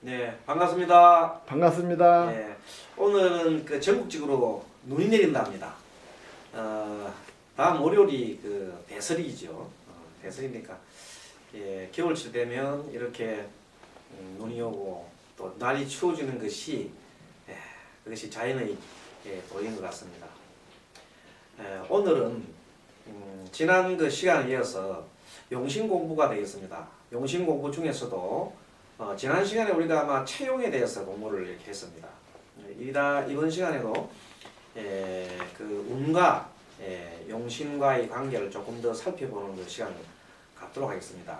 네, 반갑습니다. 반갑습니다. 네, 오늘은 그 전국적으로 눈이 내린답니다. 다음 월요일이 그 대설이죠. 대설이니까 겨울철 되면 이렇게 눈이 오고 또 날이 추워지는 것이 그것이 자연의 도리인 것 같습니다. 오늘은 지난 그 시간에 이어서 용신 공부가 되겠습니다. 용신 공부 중에서도 지난 시간에 우리가 아마 채용에 대해서 공부를 이렇게 했습니다. 이번 시간에도 그 운과 용신과의 관계를 조금 더 살펴보는 그 시간을 갖도록 하겠습니다.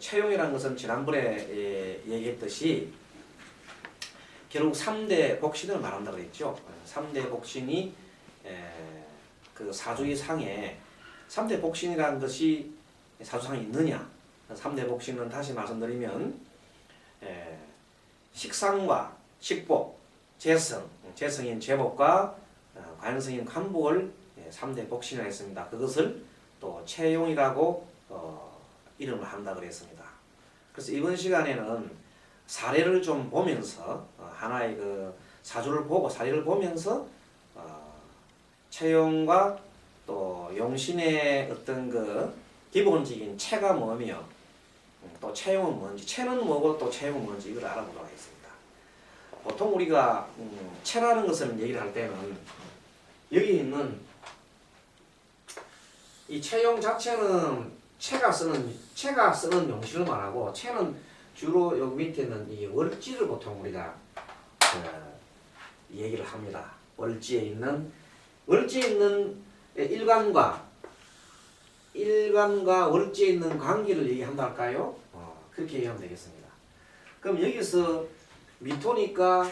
채용이라는 것은 지난번에 얘기했듯이 결국 3대 복신을 말한다고 했죠. 3대 복신이 그 사주의 상에 3대 복신이라는 것이 사주상에 있느냐? 3대 복신은 다시 말씀드리면 식상과 식복, 재성인 제복과 관성인 관복을 3대 복신이라 했습니다. 그것을 또 채용이라고 이름을 한다 그랬습니다. 그래서 이번 시간에는 사례를 좀 보면서 하나의 그 사주를 보고 사례를 보면서 채용과 또 용신의 어떤 그 기본적인 체가 뭐며 또 채용은 뭔지, 체는 뭐고 또 채용은 뭔지 이걸 알아보도록 하겠습니다. 보통 우리가 체라는 것을 얘기를 할 때는 여기 있는 이 채용 자체는 체가 쓰는 용신을 말하고, 체는 주로 여기 밑에 있는 이 월지를 보통 우리가 얘기를 합니다. 월지에 있는 일간과 월지에 있는 관계를 얘기한다 할까요? 그렇게 얘기하면 되겠습니다. 그럼 여기서 미토니까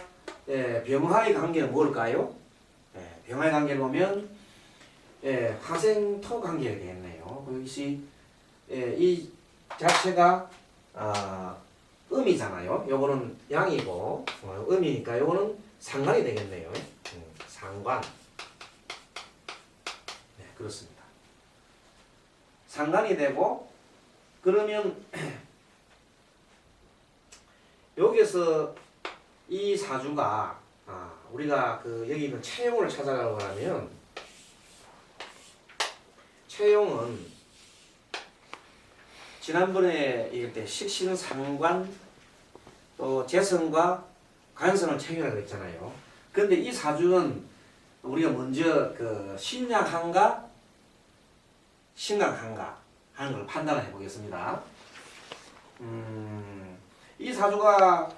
병화의 관계는 뭘까요? 병화의 관계를 보면 화생토 관계가 되겠네요. 그것이 이 자체가 음이잖아요. 요거는 양이고 음이니까 요거는 상관이 되겠네요. 상관. 네, 그렇습니다. 상관이 되고, 그러면 여기서 이 사주가 우리가 그 여기 있는 채용을 찾아가려고 하면, 채용은 지난번에 얘기할 때 식신상관 또 재성과 관성을 채용하라고 했잖아요. 그런데 이 사주는 우리가 먼저 그 신약한가 심각한가 하는 걸 판단해 보겠습니다. 이 사주가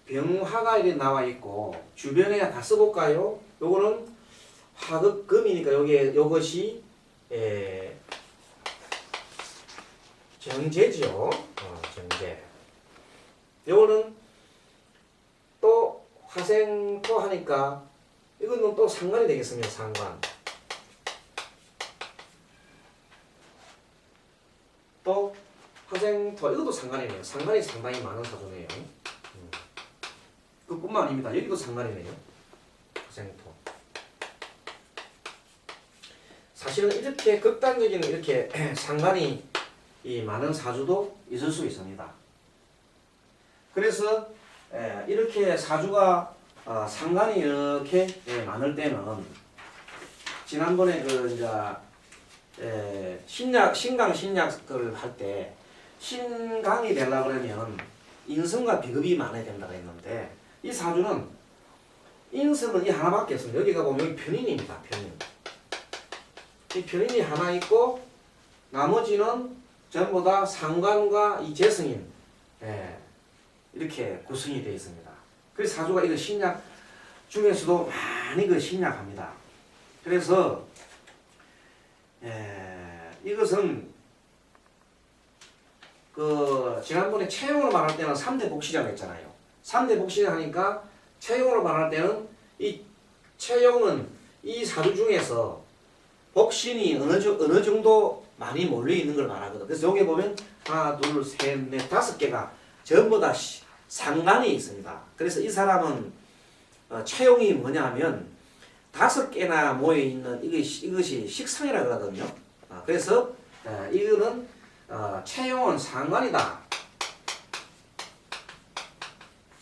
병화가 이렇게 나와 있고 주변에 다 써볼까요? 요거는 화극금이니까 요것이 정제죠. 정제. 요거는 또 화생토 하니까 이거는 또 상관이 되겠습니다. 상관. 또 화생토, 이것도 상관이네요. 상관이 상당히 많은 사주네요. 그뿐만 아닙니다. 여기도 상관이네요. 화생토. 사실은 이렇게 극단적인 이렇게 상관이 이 많은 사주도 있을 수 있습니다. 그래서 이렇게 사주가 상관이 이렇게 많을 때는 지난번에 그 이제 신강을 할 때 신강이 되려고 그러면 인성과 비급이 많아야 된다고 했는데, 이 사주는 인성은 이 하나밖에 없습니다. 여기가 보면 여기 편인입니다. 편인. 이 편인이 하나 있고 나머지는 전부 다 상관과 이 재성인 이렇게 구성이 되어 있습니다. 그래서 사주가 이거 신약 중에서도 많이 그 신약합니다. 그래서 이것은 그 지난번에 채용으로 말할 때는 3대 복신이라고 했잖아요. 3대 복신을 하니까 채용으로 말할 때는 이 채용은 이 사주 중에서 복신이 어느 정도 많이 몰려 있는 걸 말하거든. 그래서 여기 보면 하나, 둘, 셋, 넷, 5개가 전부 다 상관이 있습니다. 그래서 이 사람은 채용이 뭐냐면 5개나 모여 있는 이것이 식상이라 그러거든요. 그래서 이거는 채용은 상관이다.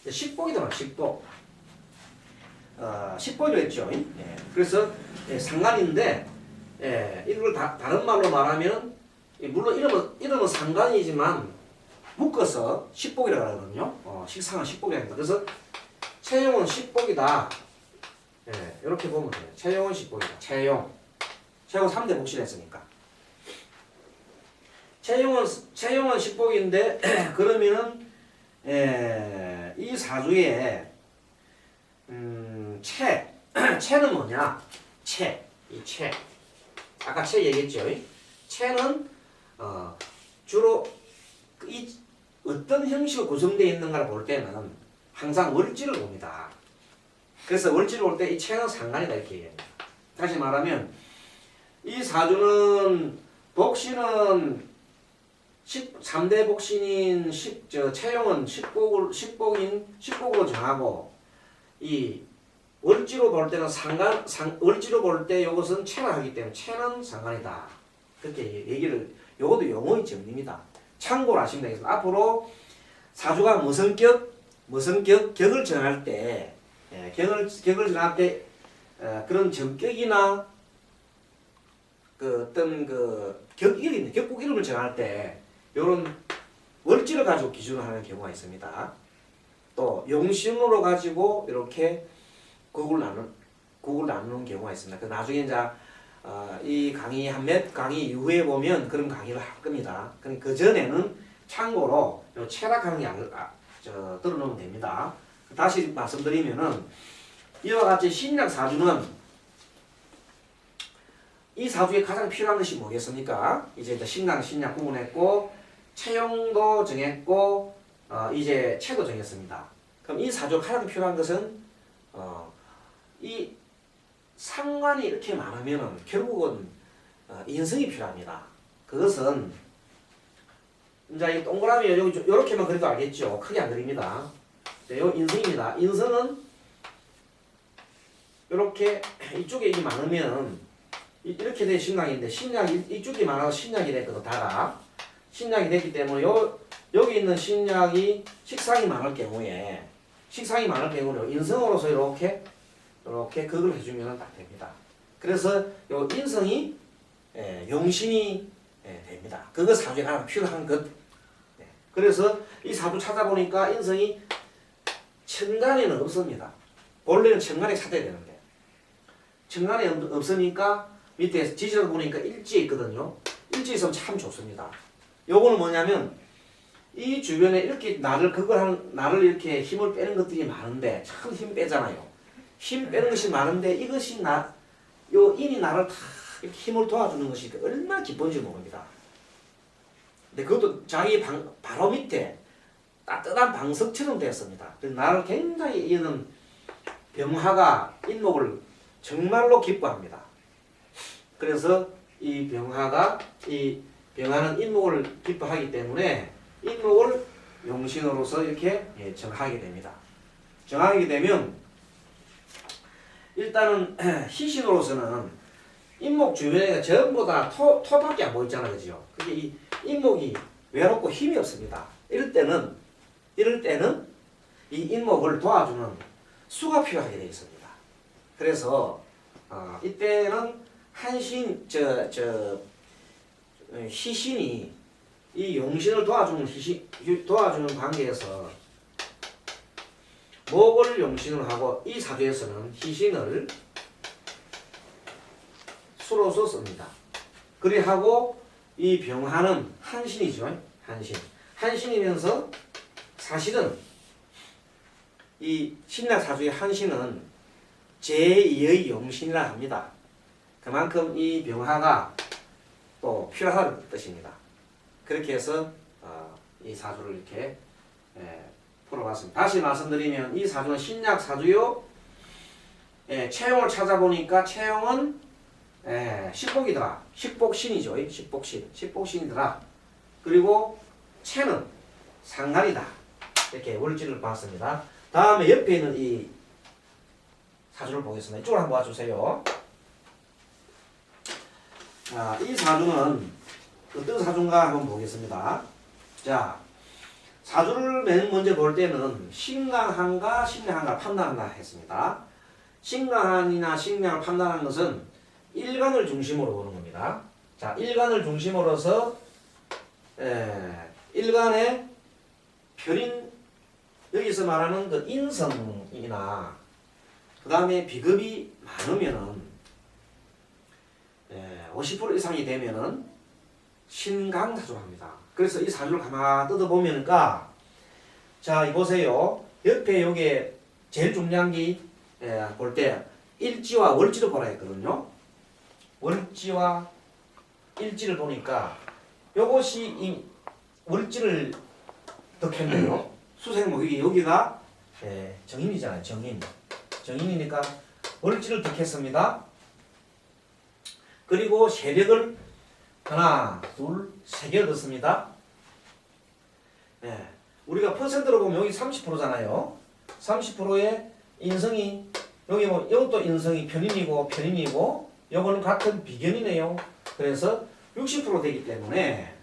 식복이더만 식복. 식복이라고 했죠. 예. 그래서 상관인데 이걸 다른 말로 말하면 물론 이름은 상관이지만 묶어서 식복이라고 하거든요. 식상은 식복이라고 합니다. 그래서 채용은 식복이다. 이렇게 보면 돼요. 채용은 식복이다. 채용 3대 복시를 했으니까. 채용은 식복인데 그러면은 이 사주에 채는 뭐냐? 이 채. 아까 채 얘기했죠. 채는 주로 이 어떤 형식으로 구성되어 있는가를 볼 때는 항상 월지를 봅니다. 그래서 월지를 볼 때 이 채는 상관이다 이렇게 얘기합니다. 다시 말하면 이 사주는 복신은 3대 복신인 채용은 식복으로 정하고 이 월지로 볼 때는 월지로 볼 때 이것은 채를 하기 때문에 채는 상관이다. 그렇게 얘기를 요것도 용어의 정리입니다. 참고로 하시면 되겠습니다. 앞으로 사주가 무슨 격을 정할 때 격을 정할 때 그런 전격이나 그 어떤 격국 이름을 정할 때 요런 월지를 가지고 기준을 하는 경우가 있습니다. 또 용신으로 가지고 이렇게 국을 나누는 경우가 있습니다. 그 나중에 이제 이 강의 몇 강의 이후에 보면 그런 강의를 할 겁니다. 그 전에는 참고로 요 체락하는 게 들어놓으면 됩니다. 다시 말씀드리면은 이와 같이 신약 사주는 이 사주에 가장 필요한 것이 뭐겠습니까? 이제 신약 구분했고 채용도 정했고 이제 채도 정했습니다. 그럼 이 사주에 가장 필요한 것은 이 상관이 이렇게 많으면은 결국은 인성이 필요합니다. 그것은 이제 이 동그라미 요렇게만 그려도 알겠죠? 크게 안 그립니다. 요 인성입니다. 인성은 이렇게 이쪽에 이게 많으면 이렇게 된 신약인데 신약이 이쪽이 많아서 신약이 됐거든. 다가 신약이 됐기 때문에 여기 있는 신약이 식상이 많을 경우에 인성으로서 이렇게 그걸 해주면 딱 됩니다. 그래서 요 인성이 용신이 됩니다. 그거 사주에 가장 필요한 것. 그래서 이 사주 찾아보니까 인성이 천간에는 없습니다. 본래는 천간에 찾아야 되는데 천간에 없으니까 밑에 지지를 보니까 일지에 있거든요. 일지에 있으면 참 좋습니다. 요거는 뭐냐면 이 주변에 이렇게 나를 이렇게 힘을 빼는 것들이 많은데 참 힘 빼잖아요. 힘 빼는 것이 많은데 이것이 요 인이 나를 다 이렇게 힘을 도와주는 것이 얼마나 기쁜지 모릅니다. 근데 그것도 자기 바로 밑에 따뜻한 방석처럼 되었습니다. 그래서 나를 굉장히 이는 병화가 인목을 정말로 기뻐합니다. 그래서 이 병화는 인목을 기뻐하기 때문에 인목을 용신으로서 이렇게 정하게 됩니다. 정하게 되면 일단은 희신으로서는 인목 주변에 전부 다 토밖에 안 보이잖아, 그죠? 그게 이 인목이 외롭고 힘이 없습니다. 이럴 때는 이 인목을 도와주는 수가 필요하게 되어 있습니다. 그래서 이때는 희신이 이 용신을 도와주는 관계에서 목을 용신으로 하고 이 사주에서는 희신을 수로서 씁니다. 그리하고 이 병화는 한신이죠. 한신이면서 사실은 이 신약 사주의 한신은 제2의 용신이라 합니다. 그만큼 이 병화가 또 필요하다는 뜻입니다. 그렇게 해서 이 사주를 이렇게 풀어봤습니다. 다시 말씀드리면 이 사주는 신약 사주요. 채용을 찾아보니까 채용은 식복이더라. 식복신이죠. 식복신이더라. 그리고 채는 상간이다. 이렇게 월지를 봤습니다. 다음에 옆에 있는 이 사주를 보겠습니다. 이쪽으로 한번 와주세요. 이 사주는 어떤 사주인가 한번 보겠습니다. 자, 사주를 맨 먼저 볼 때는 신강한가 신명한가 판단한다 했습니다. 신강한이나 신명을 판단하는 것은 일간을 중심으로 보는 겁니다. 자, 일간을 중심으로서 일간의 편인 여기서 말하는 그 인성이나 그 다음에 비급이 많으면은 50% 이상이 되면은 신강 사주를 합니다. 그래서 이 사주를 가만 뜯어보면까 자, 이 보세요. 옆에 요게 제일 중요한 게 볼 때 일지와 월지를 보라 했거든요. 월지와 일지를 보니까 요것이 이 월지를 득했네요. 수생목이 여기가 정인이잖아요. 정인이니까 월지를 득했습니다. 그리고 세력을 하나, 둘, 세 개 얻었습니다. 우리가 퍼센트로 보면 여기 30%잖아요. 30%의 인성이 여기 뭐 이것도 인성이 편인이고 요거는 같은 비견이네요. 그래서 60% 되기 때문에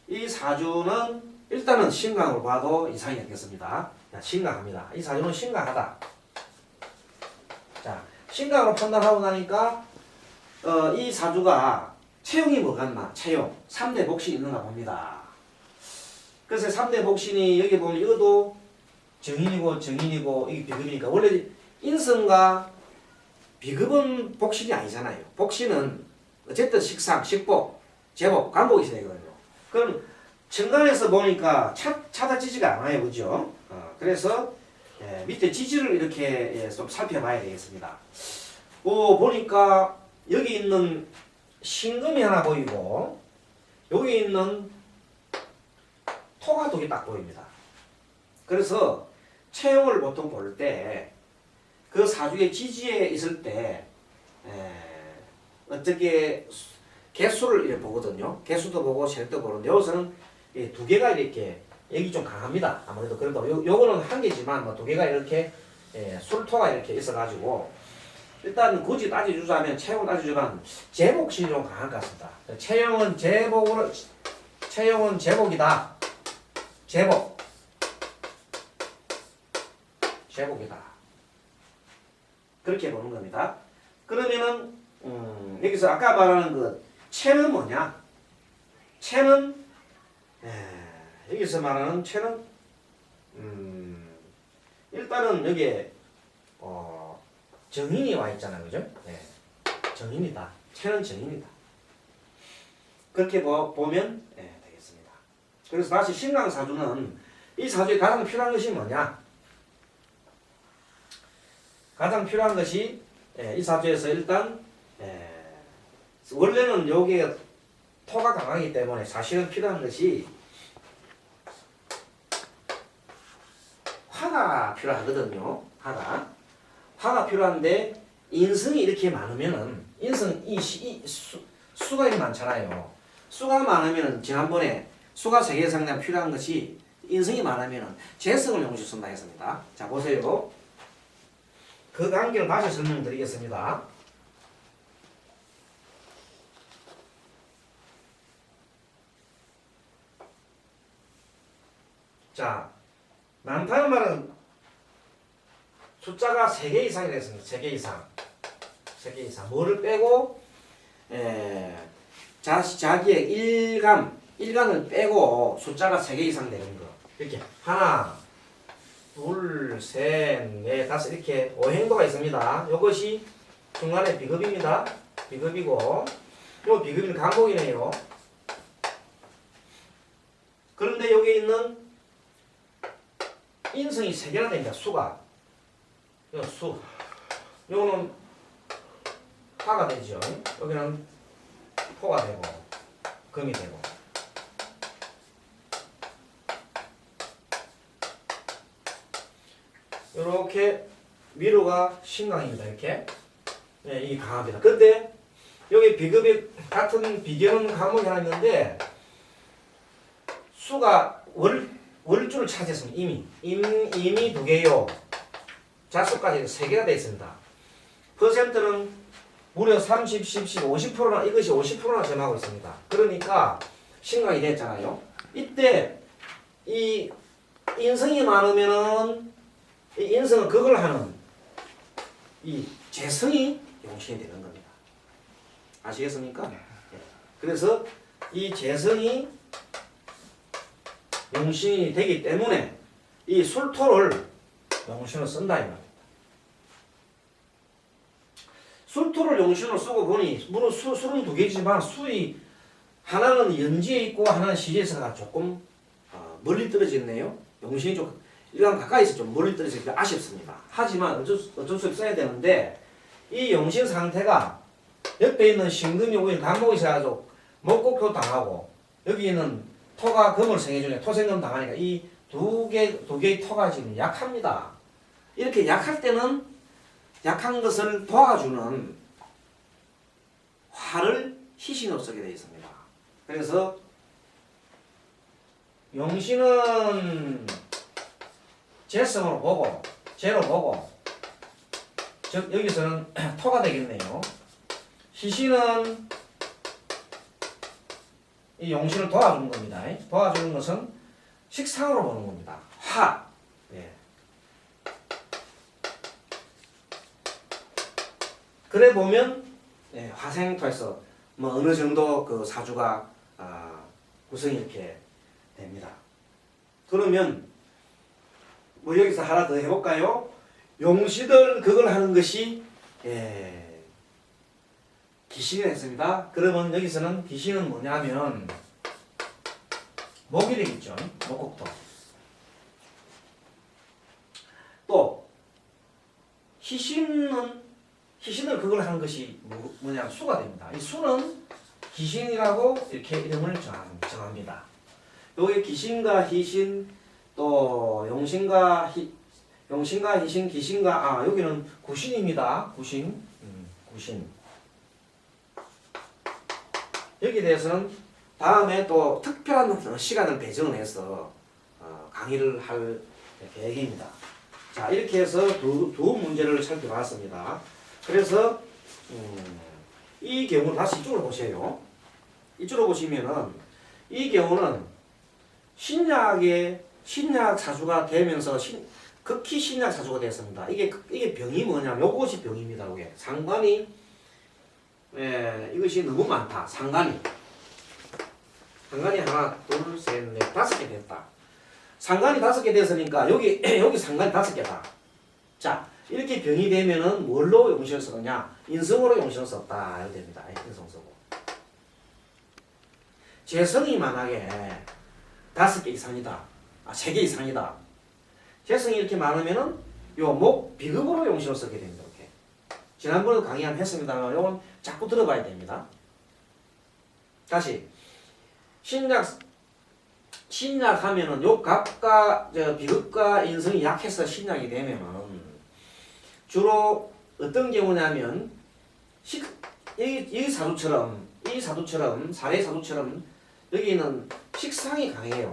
이 사주는 일단은 신강으로 봐도 이상이 없겠습니다. 신강합니다. 이 사주는 신강하다. 자, 신강으로 판단하고 나니까 이 사주가 체용이 뭐가 있나? 체용. 3대 복신이 있는가 봅니다. 그래서 3대 복신이 여기 보면 이것도 정인이고 이게 비급이니까 원래 인성과 비급은 복신이 아니잖아요. 복신은 어쨌든 식상, 식복, 제복, 간복이 있어야 되거든요. 그럼 천간에서 보니까 찾아지지가 않아요. 그죠? 그래서 밑에 지지를 이렇게 좀 살펴봐야 되겠습니다. 보니까 여기 있는 신금이 하나 보이고 여기 있는 토가 두 개 딱 보입니다. 그래서 체형을 보통 볼 때 그 사주의 지지에 있을 때 어떻게 개수를 이렇게 보거든요. 개수도 보고 세력도 보는데 여기서는 두 개가 이렇게 여기 좀 강합니다. 아무래도 그래도 요거는 한 개지만 뭐 두 개가 이렇게 술토가 이렇게 있어가지고 일단 굳이 따져주자면 체형을 따져주자면 제복신이 좀 강할 것 같습니다. 체형은 제복이다. 제복이다. 그렇게 보는 겁니다. 그러면은 여기서 아까 말하는 그 체는 뭐냐? 체는 여기서 말하는 체는 일단은 여기에 정인이 와 있잖아요. 그죠? 정인이다. 체는 정인이다. 그렇게 보면 되겠습니다. 그래서 다시 신강사주는 이 사주에 가장 필요한 것이 뭐냐? 가장 필요한 것이 이 사주에서 일단 원래는 여기에 토가 강하기 때문에 사실은 필요한 것이 화가 필요하거든요. 화가 필요한데 인성이 이렇게 많으면은 수가 이렇게 많잖아요. 수가 많으면은 지난번에 수가 3개 상당 필요한 것이 인성이 많으면은 재성을 용시 쓴다 했습니다. 자, 보세요. 그 관계를 다시 설명드리겠습니다. 자, 많다는 말은 숫자가 3개 이상이 됐습니다. 3개 이상. 뭐를 빼고 자기의 일간을 빼고 숫자가 3개 이상 되는 거. 이렇게 하나, 둘, 셋, 넷, 다섯 이렇게 5행도가 있습니다. 이것이 중간에 비급입니다. 비급이고 요 비급은 간복이네요. 그런데 여기 있는 인성이 3개나 됩니다. 수가. 수. 요거는 화가 되죠. 여기는 토가 되고 금이 되고. 이렇게 미로가 신강입니다. 이렇게 이게 강합니다. 근데 여기 비급이 같은 비견은 과목이 하나 있는데 수가 월주를 차지했습니다. 이미 2개요. 자수까지 3개가 되어 있습니다. 퍼센트는 무려 30, 10, 50%나 이것이 50%나 점하고 있습니다. 그러니까 신강이 됐잖아요. 이때 이 인성이 많으면은 이 인성은 그걸 하는 이 재성이 용신이 되는 겁니다. 아시겠습니까? 그래서 이 재성이 용신이 되기 때문에 이 술토를 용신으로 쓴다 이 말입니다. 술토를 용신으로 쓰고 보니 물론 술은 두 개지만 술이 하나는 연지에 있고 하나는 시지에서가 조금 멀리 떨어져 있네요. 용신이 좀 일단 가까이서 좀 멀리 떨어져 있기 아쉽습니다. 하지만 어쩔 수 없이 써야 되는데 이 용신 상태가 옆에 있는 신금이 오히려 간목이 있어가지고 목곡토 당하고 여기 있는 토가 금을 생해주니까 토생금 당하니까 이 두 개의 토가 지금 약합니다. 이렇게 약할 때는 약한 것을 도와주는 화를 희신으로 쓰게 되어 있습니다. 그래서 용신은 재성으로 보고 재로 보고 즉 여기서는 토가 되겠네요. 희신은 이 용신을 도와주는 겁니다. 도와주는 것은 식상으로 보는 겁니다. 화. 예. 그래 보면 화생토에서 뭐 어느 정도 그 사주가 구성이 이렇게 됩니다. 그러면 뭐 여기서 하나 더 해볼까요? 용신을 그걸 하는 것이 기신이 됐습니다. 그러면 여기서는 기신은 뭐냐면 목이 되겠죠. 목곡토. 또 희신을 그걸 하는 것이 뭐냐 수가 됩니다. 이 수는 기신이라고 이렇게 이름을 정합니다. 여기 기신과 희신 또 용신과 희신 기신과 여기는 구신입니다. 구신. 여기에 대해서는 다음에 또 특별한 시간을 배정해서 강의를 할 계획입니다. 자, 이렇게 해서 두 문제를 살펴봤습니다. 그래서 이 경우 다시 이쪽으로 보세요. 이쪽으로 보시면은 이 경우는 신약 사주가 되면서 극히 신약 사주가 됐습니다. 이게 병이 뭐냐면 요것이 병입니다. 이게 상관이 이것이 너무 많다. 상관이 하나, 둘, 셋, 넷, 5개 됐다. 상관이 5개 됐으니까 여기 상관이 5개다. 자, 이렇게 병이 되면은 뭘로 용신을 쓰느냐? 인성으로 용신을 썼다. 이렇게 됩니다. 인성 쓰고. 재성이 만약에 5개 이상이다. 3개 이상이다. 재성이 이렇게 많으면은 요 목 비급으로 용신을 쓰게 됩니다. 이렇게. 지난번에 강의 한번 했습니다만 요건 자꾸 들어봐야 됩니다. 다시. 신약 하면은 요 갑과 비급과 인성이 약해서 신약이 되면은 주로 어떤 경우냐면 이 사주처럼 사례 사주처럼 여기는 식상이 강해요.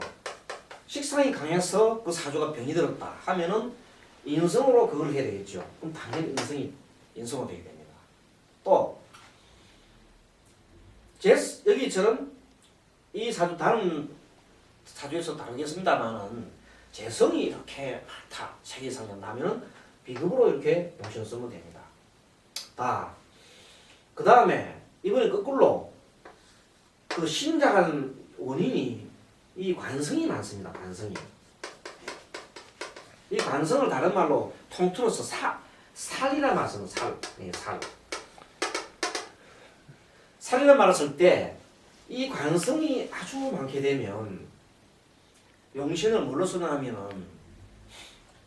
식상이 강해서 그 사주가 병이 들었다 하면은 인성으로 그걸 해야 되겠죠. 그럼 당연히 인성으로 되게 됩니다. 또 여기처럼 이 사주 다른 사주에서 다루겠습니다만은 재성이 이렇게 많다 3개 이상 나면은 비급으로 이렇게 용신을 쓰면 됩니다. 그 다음에 이번에 거꾸로 그 신작한 원인이 이 관성이 많습니다. 관성이 이 관성을 다른 말로 통틀어서 살이란 말을 쓰는 살이란 말을 쓸 때 이 관성이 아주 많게 되면 용신을 뭘로 쓰냐 하면은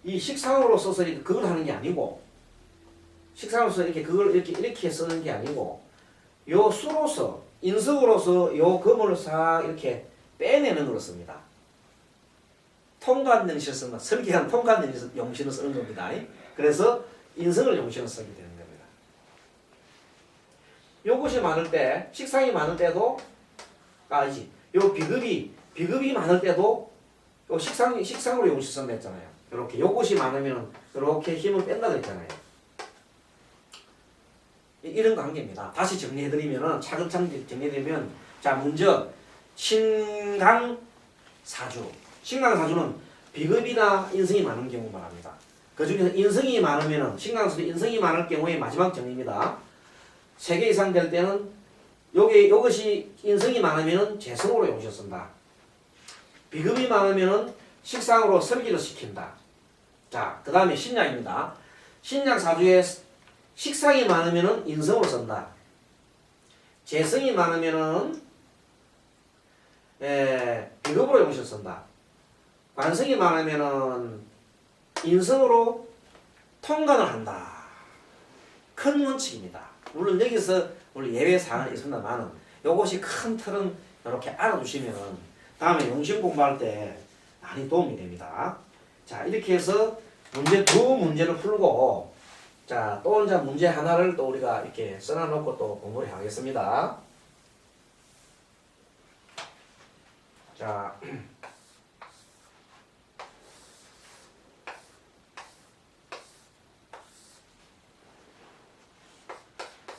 이 식상으로 써서 그걸 하는 게 아니고 식상으로 써서 그걸 이렇게 쓰는 게 아니고 요 수로서 인석으로서 요 금을 싹 이렇게 빼내는 걸로 씁니다. 통관능신을 쓴다. 설계한 통관능신 용신을 쓰는 겁니다. 그래서 인성을 용신을 쓰게 되는 겁니다. 요것이 많을 때 식상이 많을 때도 요 비급이 많을 때도 요 식상으로 용신 쓴다 했잖아요. 이렇게 요것이 많으면 이렇게 힘을 뺀다 그랬잖아요. 이런 관계입니다. 다시 정리해드리면은 차근차근 정리해드리면 자 먼저 신강사주. 신강사주는 비급이나 인성이 많은 경우 말합니다. 그 중에서 인성이 많으면은 신강수도 인성이 많을 경우에 마지막 정리입니다. 3개 이상 될 때는 이것이 인성이 많으면은 재성으로 용시를 쓴다. 비급이 많으면은 식상으로 설기를 시킨다. 자, 그 다음에 신약입니다. 신약 사주에 식상이 많으면은 인성으로 쓴다. 재성이 많으면은 비급으로 용시를 쓴다. 관성이 많으면은 인성으로 통관을 한다. 큰 원칙입니다. 물론 여기서 물론 예외 사항은 있습니다만은 요것이 큰 틀은 이렇게 알아두시면 다음에 용신 공부할 때 많이 도움이 됩니다. 자, 이렇게 해서 문제 두 문제를 풀고 자, 또 이제 문제 하나를 또 우리가 이렇게 써놔놓고 또 공부를 하겠습니다. 자,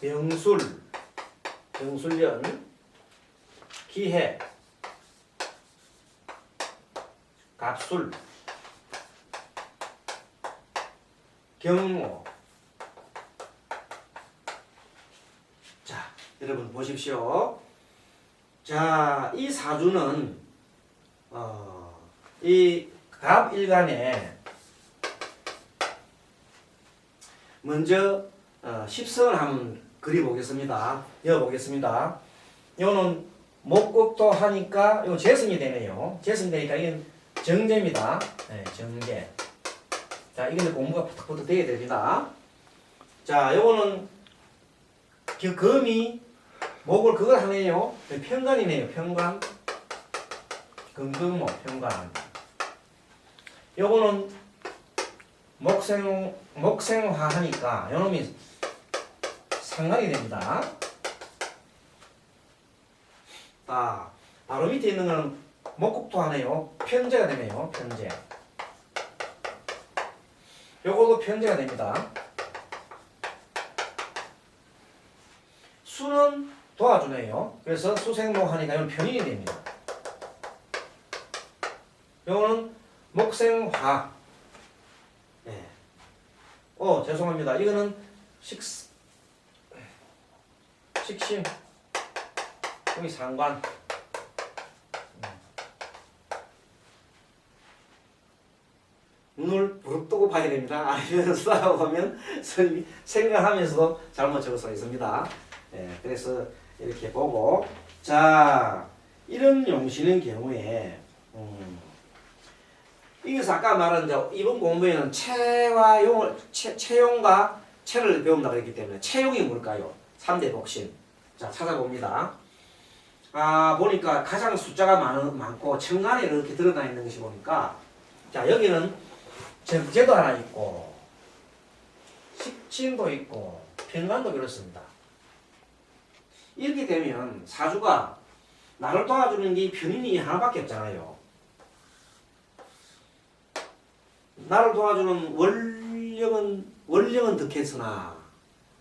명술, 명술년, 기해, 갑술, 경호. 자, 여러분 보십시오. 자, 이 사주는 이 갑일간에 먼저 십성을 한번 그려보겠습니다. 이어보겠습니다. 이거는 목극도 하니까 이거 재성이 되네요. 재성이 되니까 이건 정제입니다. 네, 정제. 자, 이거는 공부가 부탁부탁 되게 됩니다. 자, 요거는 금이 목을 그걸 하네요. 편관이네요. 편관. 금금목 편관. 요거는 목생화 하니까 요놈이 상관이 됩니다. 아, 바로 밑에 있는 거는 목국토 하네요. 편제가 되네요. 편제. 요것도 편제가 됩니다. 수는 도와주네요. 그래서 수생목 하니까 이건 편인이 됩니다. 요거는 목생화. 네. 죄송합니다. 이거는 식신. 여기 상관. 눈을 부릅뜨고 봐야 됩니다. 아니면 쓰다가 보면 생각하면서도 잘못 적을 수가 있습니다. 네, 그래서 이렇게 보고 자, 이런 용신의 경우에 이게서 아까 말한 이번 공부에는 체와 체용과 체를 배운다 그랬기 때문에 체용이 뭘까요? 3대 복신. 자, 찾아봅니다. 아, 보니까 가장 숫자가 많고 천간에 이렇게 드러나 있는 것이 보니까 자, 여기는 정제도 하나 있고 식진도 있고 편관도 그렇습니다. 이렇게 되면 사주가 나를 도와주는 게 편인이 하나밖에 없잖아요. 나를 도와주는 원령은 득했으나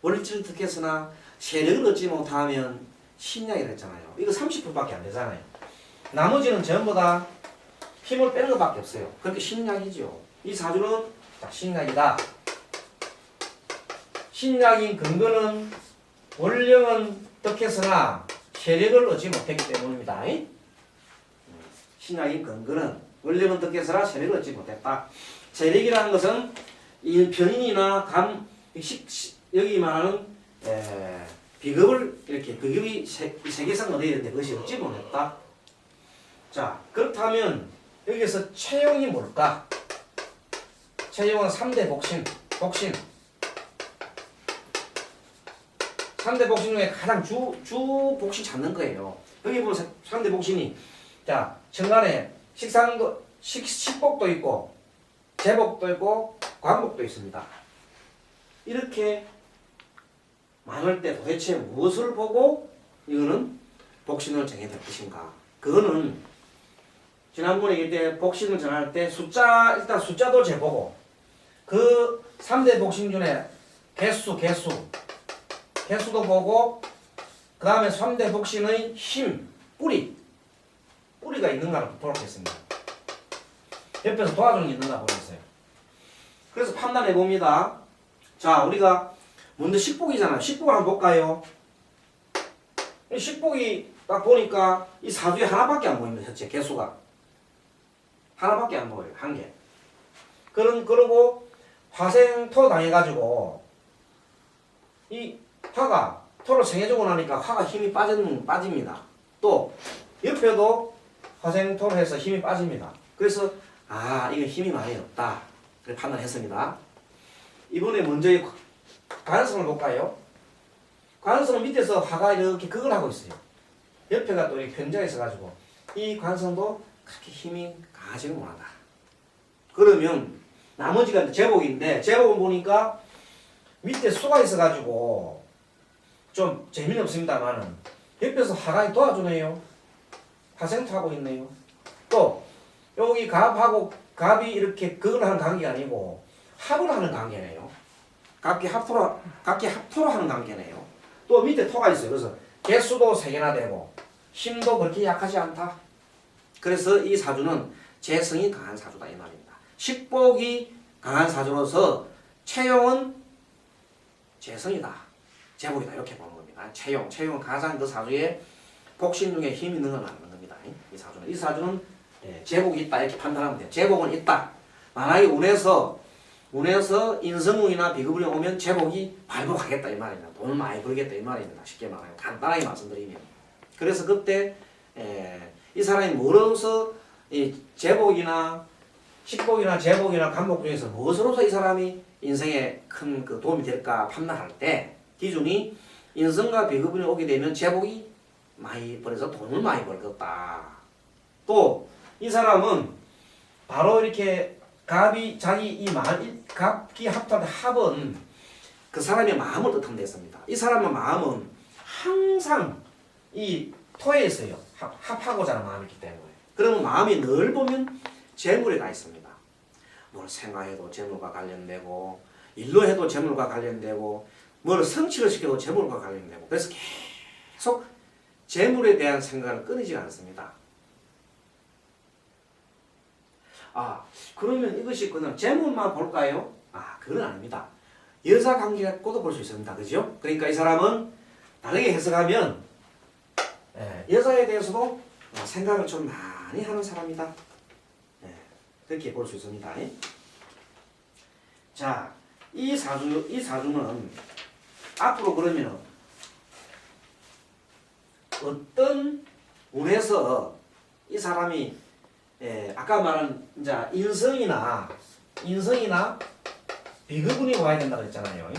원리치는 득했으나 세력을 얻지 못하면 신약이라 했잖아요. 이거 30%밖에 안 되잖아요. 나머지는 전부 다 힘을 빼는 것밖에 없어요. 그렇게 신약이죠. 이 사주는 신약이다. 신약인 근거는 원령은 득했으나 세력을 얻지 못했기 때문입니다. 신약인 근거는 원령은 득했으나 세력을 얻지 못했다. 세력이라는 것은 이 편인이나 여기 말하는 비급을 이렇게 비급이 세계상 얻어야 되는데 그것이 얻지 못했다. 자, 그렇다면 여기서 체용이 뭘까? 체용은 3대 복신. 3대 복신 중에 가장 주 복신 찾는 거예요. 여기 보면 3대 복신이 자, 천간에 식복도 있고 제복도 있고 관복도 있습니다. 이렇게 많을 때 도대체 무엇을 보고 이거는 복신을 정해야 될 것인가? 그거는 지난번에 이때 복신을 정할 때 일단 숫자도 재보고 그 3대 복신 중에 개수도 보고 그 다음에 3대 복신의 힘, 뿌리가 있는가를 보도록 했습니다. 옆에서 도와주는 게 있는가 보겠어요. 그래서 판단해 봅니다. 자, 우리가 먼저 식복이잖아요. 식복을 한번 볼까요? 식복이 딱 보니까 이 사주에 하나밖에 안 보입니다. 현재 개수가 하나밖에 안 보여요. 한 개. 그러고 화생토 당해가지고 이 화가 토를 생해주고 나니까 화가 힘이 빠집니다. 또 옆에도 화생토를 해서 힘이 빠집니다. 그래서 이게 힘이 많이 없다. 그렇게 판단했습니다. 이번에 먼저 관성을 볼까요? 관성은 밑에서 화가 이렇게 극을 하고 있어요. 옆에가 또 이렇게 편자가 있어가지고 이 관성도 그렇게 힘이 강하지는 못하다. 그러면 나머지가 제복인데 제복을 보니까 밑에 수가 있어가지고 좀 재미는 없습니다만은 옆에서 화가 도와주네요. 화생토하고 있네요. 또 여기 갑이 이렇게 극을 하는 관계가 아니고 합을 하는 관계네요. 각기 합토로 하는 관계네요. 또 밑에 토가 있어요. 그래서 개수도 3개나 되고 힘도 그렇게 약하지 않다. 그래서 이 사주는 재성이 강한 사주다 이 말입니다. 식복이 강한 사주로서 채용은 재성이다. 제복이다 이렇게 보는 겁니다. 채용은 가장 그 사주에 복신 중에 힘 있는 걸 말하는 겁니다. 이 사주는 제복이 있다 이렇게 판단하면 돼요. 제복은 있다. 만약에 운에서 인성운이나 비급운이 오면 제복이 발복하겠다 이 말입니다. 돈을 많이 벌겠다 이 말입니다. 쉽게 말하면 간단하게 말씀드리면. 그래서 그때 이 사람이 뭐로서 이 제복이나 식복이나 제복이나 간복 중에서 무엇으로서 이 사람이 인생에 큰 그 도움이 될까 판단할 때 기준이 인성과 비급운이 오게 되면 제복이 많이 벌어서 돈을 많이 벌겠다. 또 이 사람은 바로 이렇게 갑이 자기 갑기 합탈 합은 그 사람의 마음을 뜻한 데 있습니다. 이 사람의 마음은 항상 이 토에 있어요. 합하고자 하는 마음이 있기 때문에. 그러면 마음이 늘 보면 재물에 가 있습니다. 뭘 생각해도 재물과 관련되고 일로 해도 재물과 관련되고 뭘 성취를 시켜도 재물과 관련되고 그래서 계속 재물에 대한 생각을 끊이지 않습니다. 그러면 이것이 그냥 재물만 볼까요? 그건 아닙니다. 여자 관계 갖고도 볼 수 있습니다. 그죠? 그러니까 이 사람은 다르게 해석하면 여자에 대해서도 생각을 좀 많이 하는 사람이다. 그렇게 볼 수 있습니다. 자, 이 사주는 앞으로 그러면 어떤 운에서 이 사람이 아까 말한 이제 인성이나 비급운이 와야 된다고 했잖아요.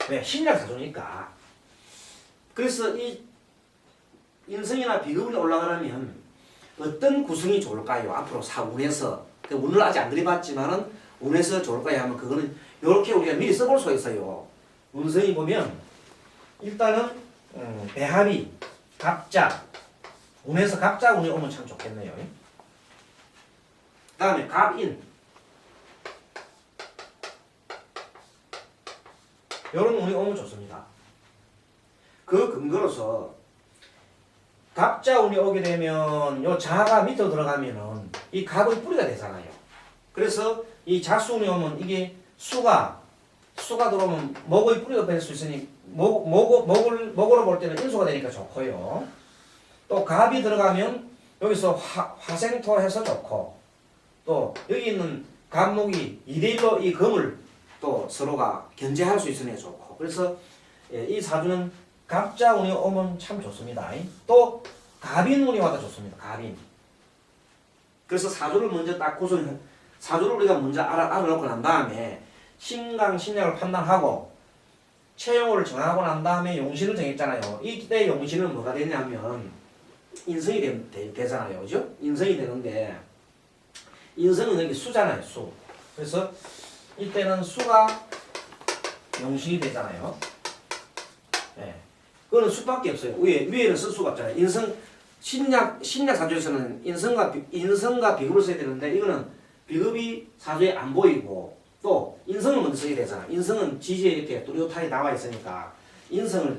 왜? 신약 사주니까. 그래서 이 인성이나 비급운이 올라가려면 어떤 구성이 좋을까요? 앞으로 운에서 운을 아직 안 그려봤지만은 운에서 좋을까요? 하면 그거는 이렇게 우리가 미리 써볼 수 있어요. 운성이 보면 일단은 배합이 갑자 운에서 갑자 운이 오면 참 좋겠네요. 그 다음에 갑인 이런 운이 오면 좋습니다. 그 근거로서 갑자 운이 오게 되면 요 자가 밑으로 들어가면은 이 갑의 뿌리가 되잖아요. 그래서 이 자수 운이 오면 이게 수가 들어오면 목의 뿌리가 될 수 있으니 목으로 볼 때는 인수가 되니까 좋고요. 또 갑이 들어가면 여기서 화생토 해서 좋고 또 여기 있는 갑목이 2대1로 이 금을 또 서로가 견제할 수 있으니 좋고 그래서 이 사주는 갑자 운이 오면 참 좋습니다. 또 갑인 운이 와도 좋습니다. 갑인. 그래서 사주를 먼저 딱 사주를 우리가 먼저 알아놓고 난 다음에 신강 신약을 판단하고 채용을 정하고 난 다음에 용신을 정했잖아요. 이때 용신은 뭐가 되냐면 인성이 되잖아요. 그죠? 인성이 되는데 인성은 여기 수잖아요. 수. 그래서 이때는 수가 용신이 되잖아요. 그거는 수밖에 없어요. 위에는 쓸 수가 없잖아요. 신약 사주에서는 인성과 비급을 써야 되는데 이거는 비급이 사주에 안 보이고 또 인성을 먼저 써야 되잖아. 인성은 지지에 이렇게 뚜렷하게 나와 있으니까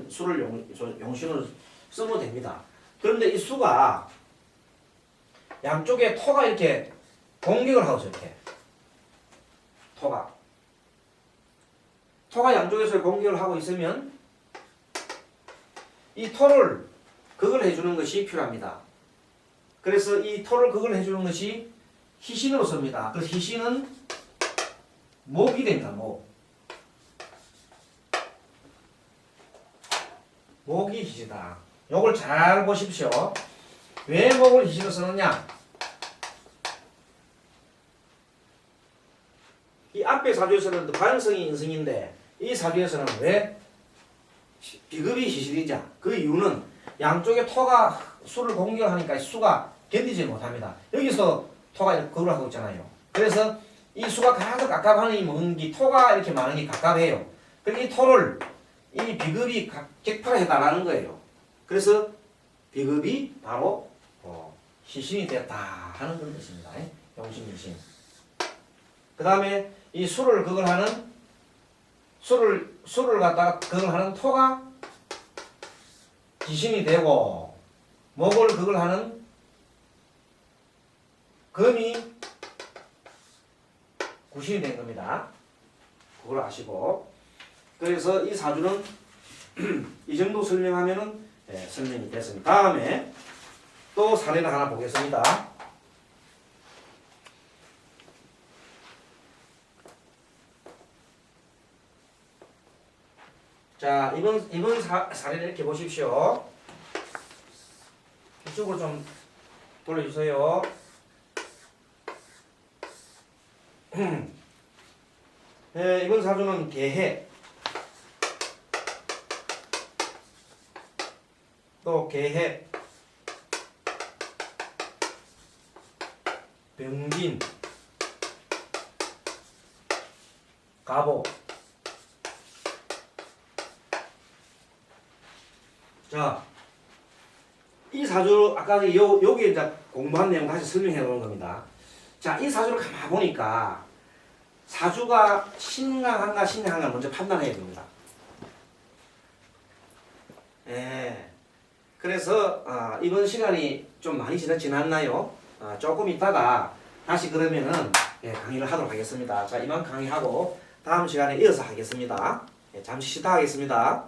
수를 용신으로 쓰면 됩니다. 그런데 이 수가 양쪽에 토가 이렇게 공격을 하고 있어요. 이렇게 토가 양쪽에서 공격을 하고 있으면 이 토를 극을 해주는 것이 필요합니다. 그래서 이 토를 극을 해주는 것이 희신으로 씁니다. 그래서 희신은 목이 됩니다. 목이 희시다. 요걸 잘 보십시오. 왜 목을 희시로 쓰느냐? 이 앞에 사주에서는 관성이 인성인데 이 사주에서는 왜 비급이 희실이냐? 그 이유는 양쪽에 토가 수를 공격하니까 수가 견디지 못합니다. 여기서 토가 그걸 하고 있잖아요. 그래서 이 수가 가득 갑갑하니 먹는 게 토가 이렇게 많으니 갑갑해요. 그러니까 이 토를 이 비급이 격파해달라는 거예요. 그래서 비급이 바로 희신이 되었다 하는 그런 뜻입니다. 용신희신. 그 다음에 이 수를 그걸 하는 수를 갖다가 그걸 하는 토가 기신이 되고 목을 그걸 하는 금이 구신이 된 겁니다. 그걸 아시고 그래서 이 사주는 이 정도 설명하면은 설명이 됐습니다. 다음에 또 사례를 하나 보겠습니다. 자, 이번 사례를 이렇게 보십시오. 이쪽으로 좀 돌려주세요. 네, 이번 사주는 개해, 또 개해, 병진, 갑오. 자, 이 사주 아까 여기 이제 공부한 내용 다시 설명해 놓은 겁니다. 자, 이 사주를 가만 보니까 사주가 신강한가 신강한가 먼저 판단해야 됩니다. 그래서 이번 시간이 좀 많이 지났나요? 조금 있다가 다시 그러면은 강의를 하도록 하겠습니다. 자, 이만 강의하고 다음 시간에 이어서 하겠습니다. 잠시 쉬다 하겠습니다.